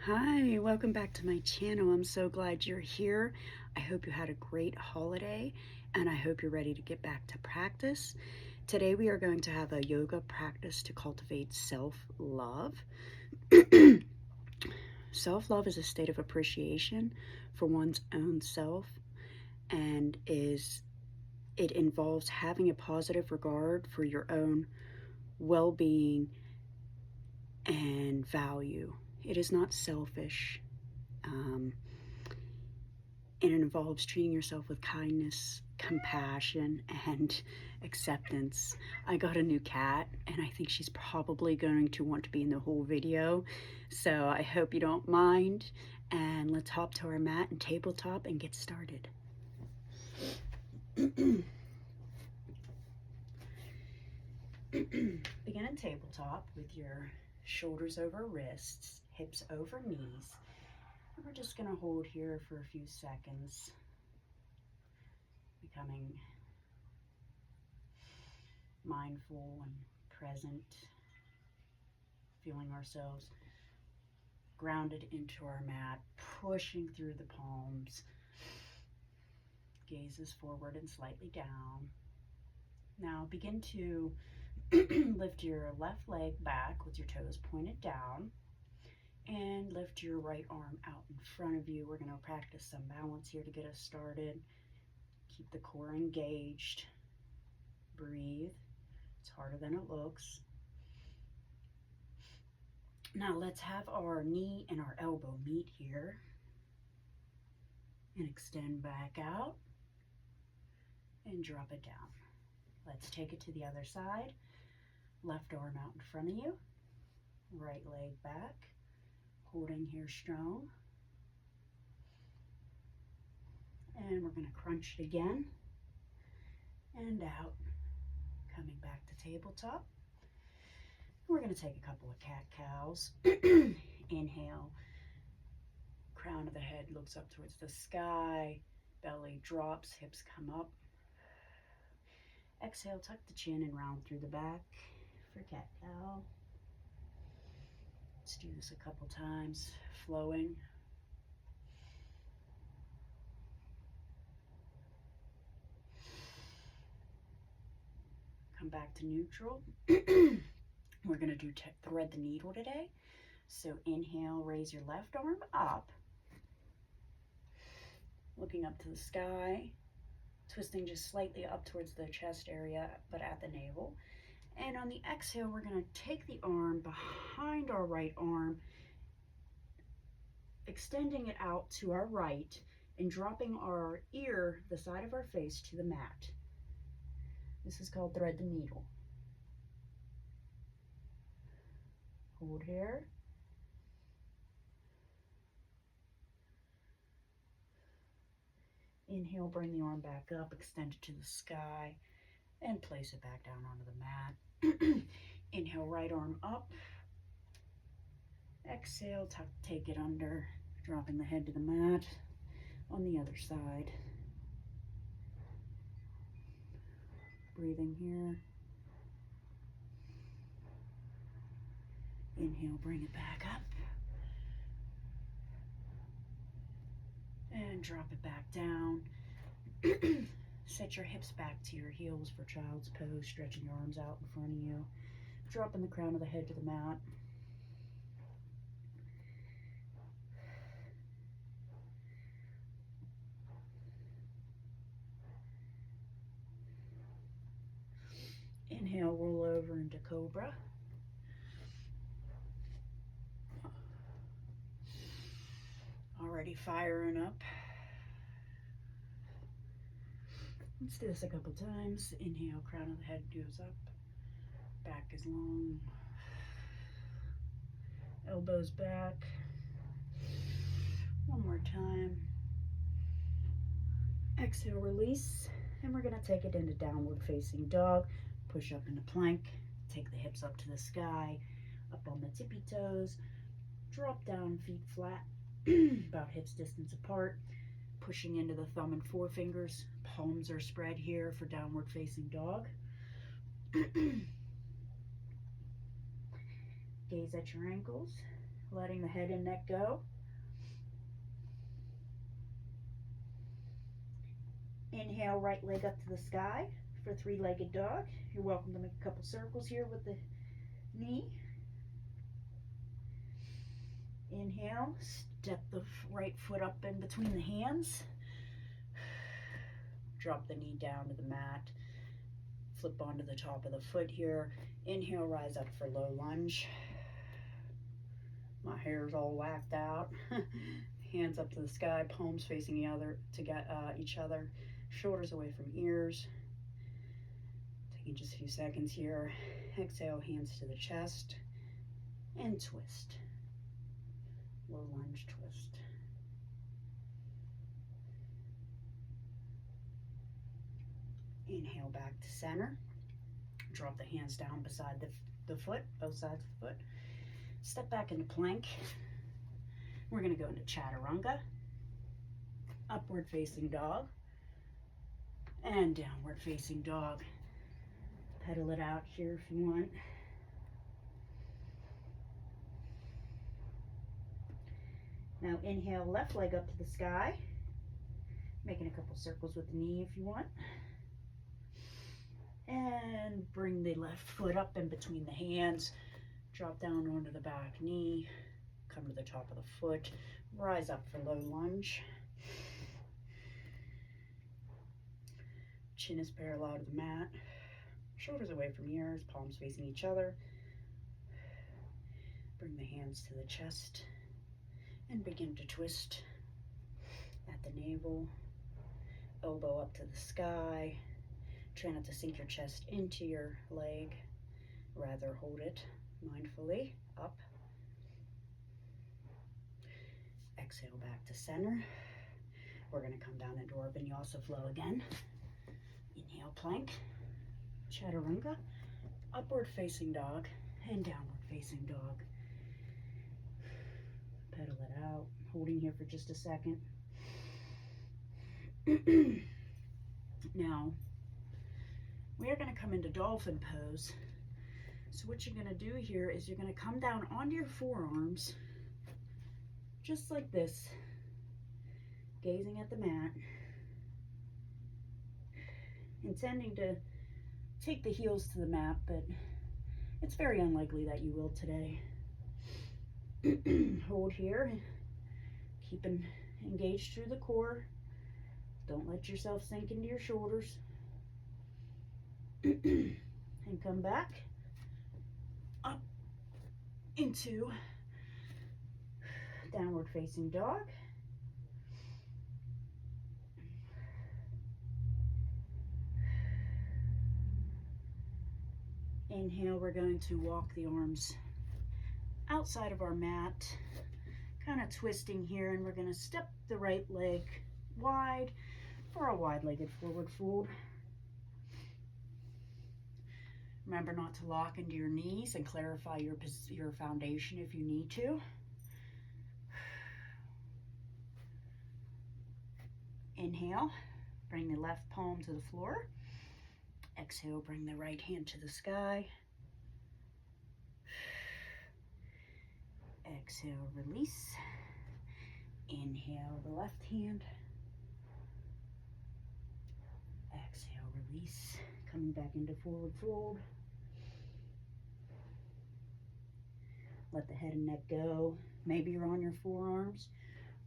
Hi, welcome back to my channel. I'm so glad you're here. I hope you had a great holiday and I hope you're ready to get back to practice. Today we are going to have a yoga practice to cultivate self-love. Self-love is a state of appreciation for one's own self and it involves having a positive regard for your own well-being and value. It is not selfish. And it involves treating yourself with kindness, compassion, and acceptance. I got a new cat, and I think she's probably going to want to be in the whole video, so I hope you don't mind. And let's hop to our mat and tabletop and get started. Begin in tabletop with your shoulders over wrists, hips over knees. And we're just going to hold here for a few seconds, becoming mindful and present, feeling ourselves grounded into our mat, pushing through the palms, gazes forward and slightly down. Now begin to lift your left leg back with your toes pointed down and lift your right arm out in front of you. We're going to practice some balance here to get us started. Keep the core engaged. Breathe. It's harder than it looks. Now let's have our knee and our elbow meet here and extend back out and drop it down. Let's take it to the other side. Left arm out in front of you, right leg back, holding here strong. And we're going to crunch it again and out, coming back to tabletop. We're going to take a couple of cat-cows. Inhale, crown of the head looks up towards the sky, belly drops, hips come up. Exhale, tuck the chin and round through the back for cat-cow. Let's do this a couple times, flowing. Come back to neutral. We're going to do thread the needle today. So inhale, raise your left arm up, looking up to the sky, twisting just slightly up towards the chest area, but at the navel. And on the exhale, we're going to take the arm behind our right arm, extending it out to our right and dropping our ear, the side of our face, to the mat. This is called thread the needle. Hold here. Inhale, bring the arm back up, extend it to the sky, and place it back down onto the mat. Inhale, right arm up. Exhale, take it under, dropping the head to the mat. On the other side. Breathing here. Inhale, bring it back up. And drop it back down. Set your hips back to your heels for child's pose, stretching your arms out in front of you. Dropping the crown of the head to the mat. Inhale, roll over into cobra. Already firing up. Let's do this a couple times. Inhale, crown of the head goes up. Back is long. Elbows back. One more time. Exhale, release. And we're going to take it into downward facing dog. Push up into plank. Take the hips up to the sky. Up on the tippy toes. Drop down, feet flat. About hips distance apart. Pushing into the thumb and forefingers. Palms are spread here for downward facing dog. Gaze at your ankles. letting the head and neck go. Inhale, right leg up to the sky for three-legged dog. You're welcome to make a couple circles here with the knee. Inhale, step the right foot up in between the hands. Drop the knee down to the mat. Flip onto the top of the foot here. Inhale, rise up for low lunge. My hair's all whacked out. Hands up to the sky, palms facing each other, shoulders away from ears. Taking just a few seconds here. Exhale, hands to the chest, and twist. Low lunge twist. Inhale back to center. Drop the hands down beside the foot, both sides of the foot. Step back into plank. We're going to go into chaturanga, upward facing dog, and downward facing dog. Pedal it out here if you want. Now inhale, left leg up to the sky, making a couple circles with the knee if you want. And bring the left foot up in between the hands. Drop down onto the back knee. Come to the top of the foot. Rise up for low lunge. Chin is parallel to the mat. Shoulders away from ears. Palms facing each other. Bring the hands to the chest. And begin to twist at the navel. Elbow up to the sky. Try not to sink your chest into your leg, rather hold it mindfully up. Exhale back to center. We're going to come down into our vinyasa flow again. Inhale, plank, chaturanga, upward facing dog, and downward facing dog. Pedal it out, holding here for just a second. Now, we are going to come into dolphin pose. So what you're going to do here is you're going to come down onto your forearms, just like this, gazing at the mat, intending to take the heels to the mat, but it's very unlikely that you will today. Hold here, keeping engaged through the core. Don't let yourself sink into your shoulders. And come back up into downward facing dog. Inhale, we're going to walk the arms outside of our mat, kind of twisting here, and we're going to step the right leg wide for a wide-legged forward fold. Remember not to lock into your knees and clarify your foundation if you need to. Inhale, bring the left palm to the floor. Exhale, bring the right hand to the sky. Exhale, release. Inhale, the left hand. Exhale, release. Coming back into forward fold. Let the head and neck go. Maybe you're on your forearms,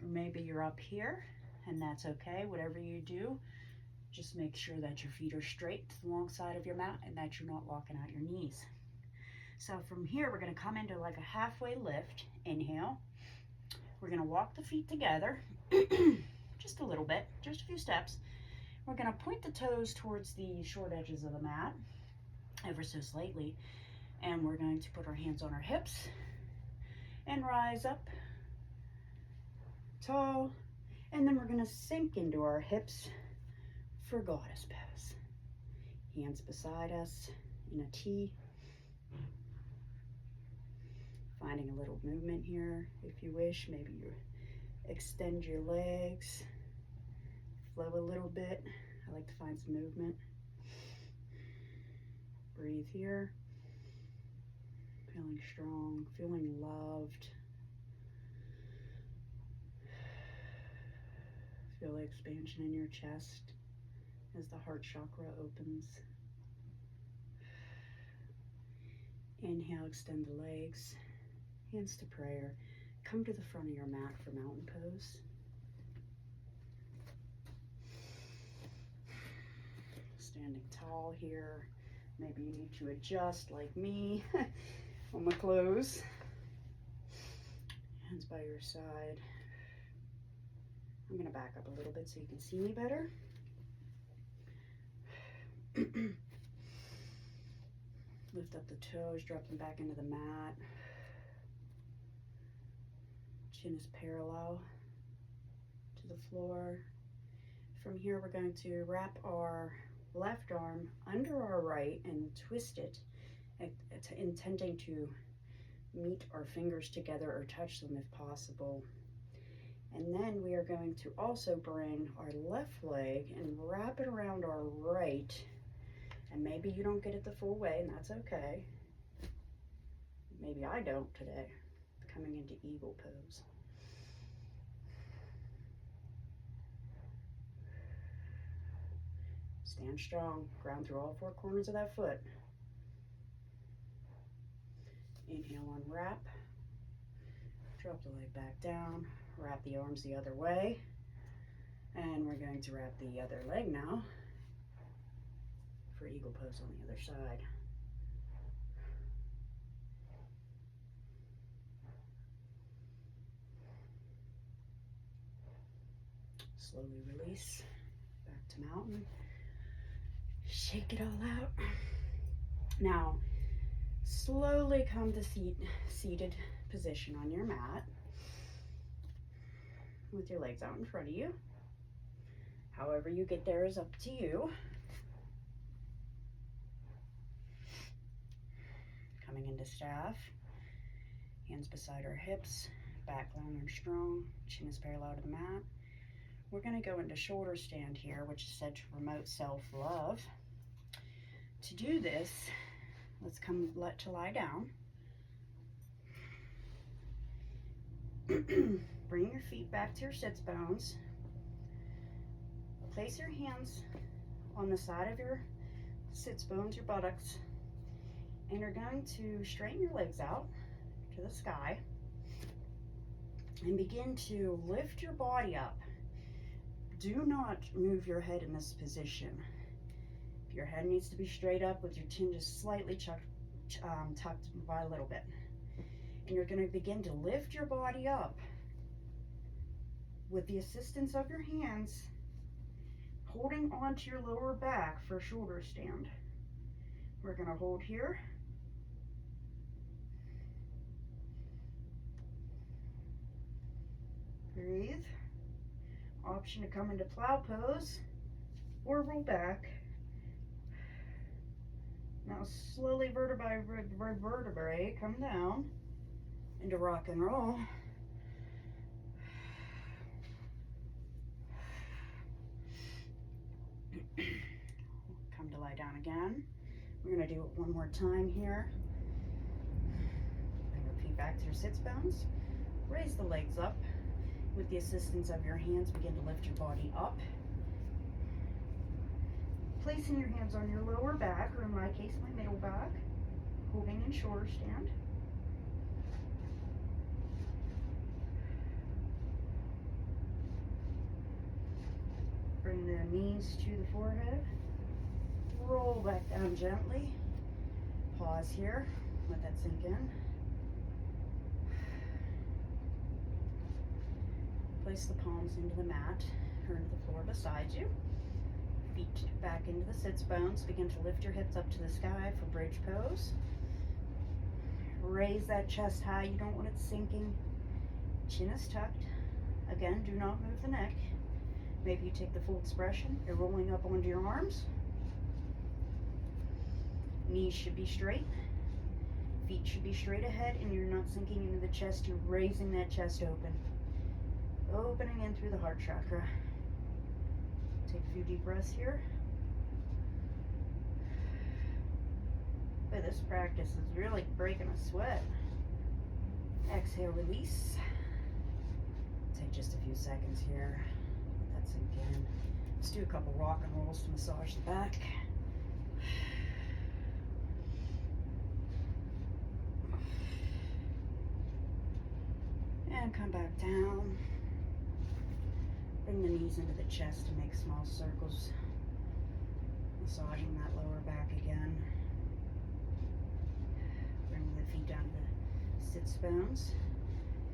or maybe you're up here, and that's okay. Whatever you do, just make sure that your feet are straight to the long side of your mat and that you're not locking out your knees. So from here, we're going to come into like a halfway lift. Inhale. We're going to walk the feet together, just a little bit, just a few steps. We're going to point the toes towards the short edges of the mat, ever so slightly, and we're going to put our hands on our hips and rise up tall, and then we're going to sink into our hips for goddess pose. Hands beside us in a T. Finding a little movement here if you wish. Maybe you extend your legs, flow a little bit. I like to find some movement. Breathe here. Feeling strong, feeling loved, Feel the expansion in your chest as the heart chakra opens. Inhale, extend the legs, hands to prayer. Come to the front of your mat for mountain pose. Standing tall here. Maybe you need to adjust like me on my clothes. Hands by your side. I'm going to back up a little bit so you can see me better. Lift up the toes, drop them back into the mat. Chin is parallel to the floor. From here, we're going to wrap our left arm under our right and twist it, intending to meet our fingers together or touch them if possible. And then we are going to also bring our left leg and wrap it around our right. And maybe you don't get it the full way, and that's okay. Maybe I don't today. Coming into eagle pose. Stand strong, ground through all four corners of that foot. Inhale, unwrap. Drop the leg back down. Wrap the arms the other way. And we're going to wrap the other leg now for eagle pose on the other side. Slowly release. Back to mountain. Shake it all out. Now, slowly come to seated position on your mat with your legs out in front of you. However you get there is up to you. Coming into staff, hands beside our hips, back long and strong, chin is parallel to the mat. We're going to go into shoulder stand here, which is said to promote self-love. To do this, let's come to lie down. Bring your feet back to your sits bones. Place your hands on the side of your sits bones, your buttocks, and you're going to straighten your legs out to the sky and begin to lift your body up. Do not move your head in this position. Your head needs to be straight up with your chin just slightly tucked by a little bit. And you're going to begin to lift your body up with the assistance of your hands, holding onto your lower back for shoulder stand. We're going to hold here. Breathe. Option to come into plow pose or roll back. Now slowly vertebrae by vertebrae come down into rock and roll. Come to lie down again. We're going to do it one more time here. Bring your feet back to your sits bones. Raise the legs up. With the assistance of your hands, begin to lift your body up. Placing your hands on your lower back, or in my case, my middle back, holding in shoulder stand. Bring the knees to the forehead. Roll back down gently. Pause here. Let that sink in. Place the palms into the mat or into the floor beside you. Feet back into the sits bones. Begin to lift your hips up to the sky for bridge pose. Raise that chest high. You don't want it sinking. Chin is tucked. Again, do not move the neck. Maybe you take the full expression. You're rolling up onto your arms. Knees should be straight. Feet should be straight ahead, and you're not sinking into the chest. You're raising that chest open. Opening in through the heart chakra. Take a few deep breaths here. Boy, this practice is really breaking a sweat. Exhale, release. Take just a few seconds here. Let that sink in. Let's do a couple rock and rolls to massage the back. And come back down. Bring the knees into the chest to make small circles. Massaging that lower back again. Bring the feet down to the sit bones.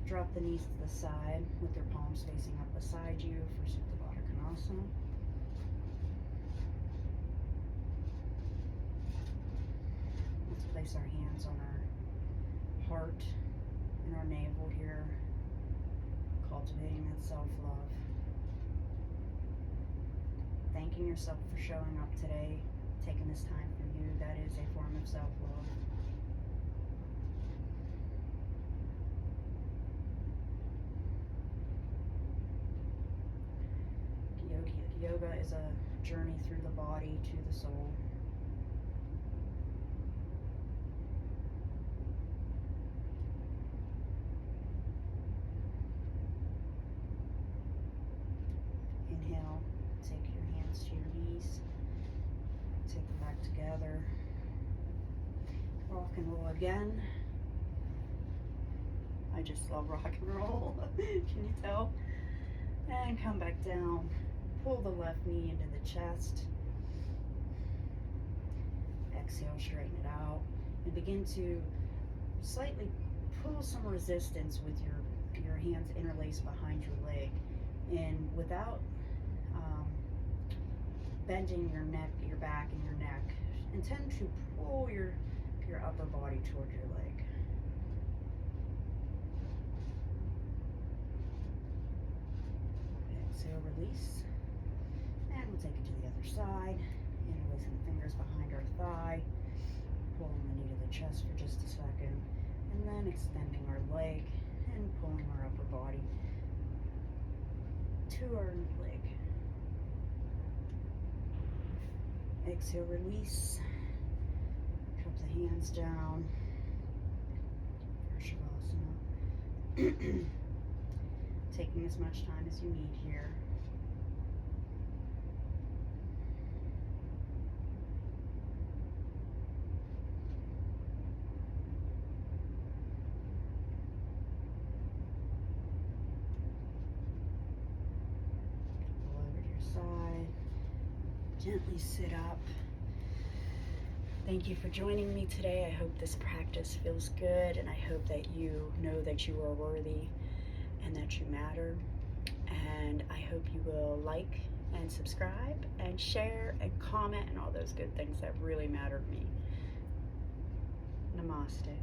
Drop the knees to the side with your palms facing up beside you for Supta Baddha Konasana. Let's place our hands on our heart and our navel here, cultivating that self-love. Thanking yourself for showing up today, taking this time for you. That is a form of self-love. Yoga is a journey through the body to the soul. Inhale, take your hands to your knees, take them back together. Rock and roll again. I just love rock and roll. Can you tell? And come back down. Pull the left knee into the chest. Exhale, straighten it out. And begin to slightly pull some resistance with your hands interlaced behind your leg. And without bending your neck, your back and your neck, intend to pull your upper body toward your leg. Exhale, release. And we'll take it to the other side. Interlacing the fingers behind our thigh. Pulling the knee to the chest for just a second. And then extending our leg and pulling our upper body to our leg. Exhale, release. Drop the hands down. Shavasana. Taking as much time as you need here. Roll over to your side. Gently sit up. Thank you for joining me today. I hope this practice feels good, and I hope that you know that you are worthy and that you matter. And I hope you will like and subscribe and share and comment and all those good things that really matter to me. Namaste.